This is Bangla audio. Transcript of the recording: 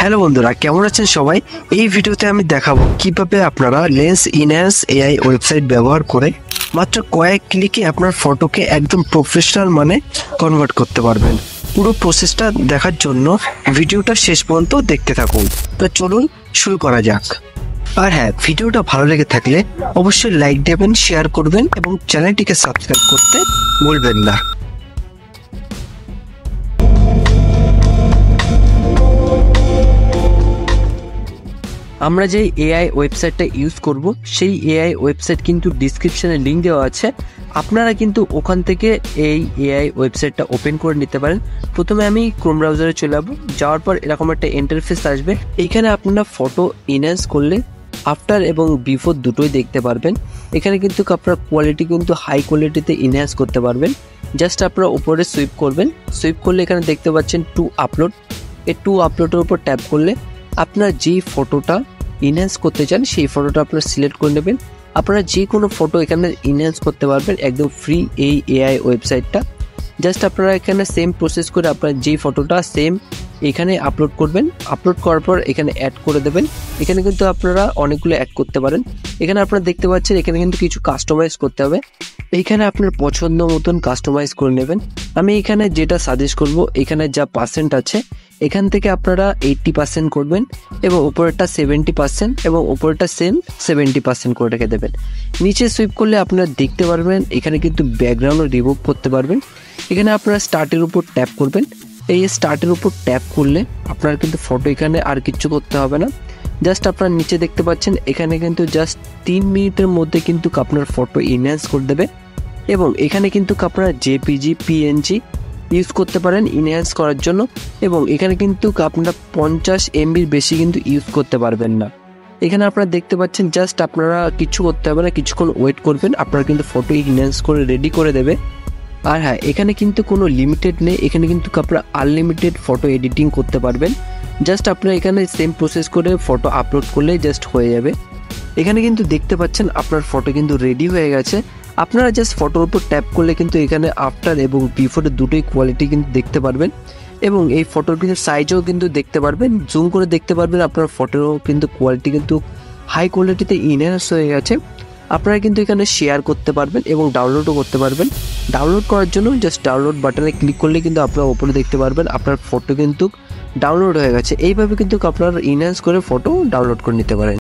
হ্যালো বন্ধুরা, কেমন আছেন সবাই? এই ভিডিওতে আমি দেখাবো কিভাবে আপনারা লেন্স ইনহ্যান্স এআই ওয়েবসাইট ব্যবহার করে মাত্র কয়েক ক্লিকে আপনার ফটোকে একদম প্রফেশনাল মানে কনভার্ট করতে পারবেন। পুরো প্রসেসটা দেখার জন্য ভিডিওটা শেষ পর্যন্ত দেখতে থাকুন। তো চলুন শুরু করা যাক। আর হ্যাঁ, ভিডিওটা ভালো লেগে থাকলে অবশ্যই লাইক দেবেন, শেয়ার করবেন এবং চ্যানেলটিকে সাবস্ক্রাইব করতে ভুলবেন না। আমরা যে এআই ওয়েবসাইটটা ইউজ করব সেই এআই ওয়েবসাইট কিন্তু ডিসক্রিপশনে লিঙ্ক দেওয়া আছে। আপনারা কিন্তু ওখান থেকে এই এআই ওয়েবসাইটটা ওপেন করে নিতে পারেন। প্রথমে আমি ক্রোম ব্রাউজারে চলে যাব, যাওয়ার পর এরকম একটা ইন্টারফেস আসবে। এইখানে আপনারা ফটো ইনহ্যান্স করলে আফটার এবং বিফোর দুটোই দেখতে পারবেন। এখানে কিন্তু আপনার কোয়ালিটি কিন্তু হাই কোয়ালিটিতে ইনহ্যান্স করতে পারবেন। জাস্ট আপনারা উপরে সুইপ করবেন, সুইপ করলে এখানে দেখতে পাচ্ছেন টু আপলোড। এই টু আপলোডের উপর ট্যাপ করলে আপনার যে ফটোটা ইনহ্যান্স করতে চান সেই ফটোটা আপনারা সিলেক্ট করে নেবেন। আপনারা যে কোনো ফটো এখানে ইনহ্যান্স করতে পারবেন একদম ফ্রি এই এআই ওয়েবসাইটটা। জাস্ট আপনারা এখানে সেম প্রসেস করে আপনার যেই ফটোটা সেম এখানে আপলোড করবেন। আপলোড করার পর এখানে অ্যাড করে দেবেন। এখানে কিন্তু আপনারা অনেকগুলো অ্যাড করতে পারেন। এখানে আপনারা দেখতে পাচ্ছেন এখানে কিন্তু কিছু কাস্টমাইজ করতে হবে। এইখানে আপনার পছন্দ মতন কাস্টমাইজ করে নেবেন। আমি এখানে যেটা সাজেস্ট করব, এখানে যা পার্সেন্ট আছে এখান থেকে আপনারা 80% করবেন এবং উপরেরটা 70% এবং উপরেরটা 70% করে রেখে দেবেন। নিচে সুইপ করলে আপনারা দেখতে পারবেন এখানে কিন্তু ব্যাকগ্রাউন্ড রিমুভ করতে পারবেন। এখানে আপনারা স্টার্টের উপর ট্যাপ করবেন। এই স্টার্টের উপর ট্যাপ করলে আপনার কিন্তু ফটো এখানে আর কিচ্ছু করতে হবে না। জাস্ট আপনার নিচে দেখতে পাচ্ছেন এখানে কিন্তু জাস্ট 3 মিনিটের মধ্যে কিন্তু আপনার ফটো ইনহ্যান্স করে দেবে এবং এখানে কিন্তু আপনারা জেপিজি পিএনজি ইউজ করতে পারেন ইনহ্যান্স করার জন্য। এবং এখানে কিন্তু আপনারা 50 MBর বেশি কিন্তু ইউজ করতে পারবেন না। এখানে আপনারা দেখতে পাচ্ছেন জাস্ট আপনারা কিছু করতে হবে না, কিছুক্ষণ ওয়েট করবেন, আপনারা কিন্তু ফটো ইনহ্যান্স করে রেডি করে দেবে। আর হ্যাঁ, এখানে কিন্তু কোনো লিমিটেড নেই, এখানে কিন্তু আপনারা আনলিমিটেড ফটো এডিটিং করতে পারবেন। জাস্ট আপনারা এখানে সেম প্রসেস করে ফটো আপলোড করলে জাস্ট হয়ে যাবে। এখানে কিন্তু দেখতে পাচ্ছেন আপনার ফটো কিন্তু রেডি হয়ে গেছে। আপনারা জাস্ট ফটোর উপর ট্যাপ করলে কিন্তু এখানে আফটার এবং বিফোরের দুটোই কোয়ালিটি কিন্তু দেখতে পারবেন এবং এই ফটোর কিন্তু সাইজও কিন্তু দেখতে পারবেন, জুম করে দেখতে পারবেন। আপনার ফটোরও কিন্তু কোয়ালিটি কিন্তু হাই কোয়ালিটিতে ইনহ্যান্স হয়ে গেছে। আপনারা কিন্তু এখানে শেয়ার করতে পারবেন এবং ডাউনলোডও করতে পারবেন। ডাউনলোড করার জন্য জাস্ট ডাউনলোড বাটনে ক্লিক করলে কিন্তু আপনারা উপরে দেখতে পারবেন আপনার ফটো কিন্তু ডাউনলোড হয়ে গেছে। এইভাবে কিন্তু আপনারা ইনহ্যান্স করে ফটো ডাউনলোড করে নিতে পারেন।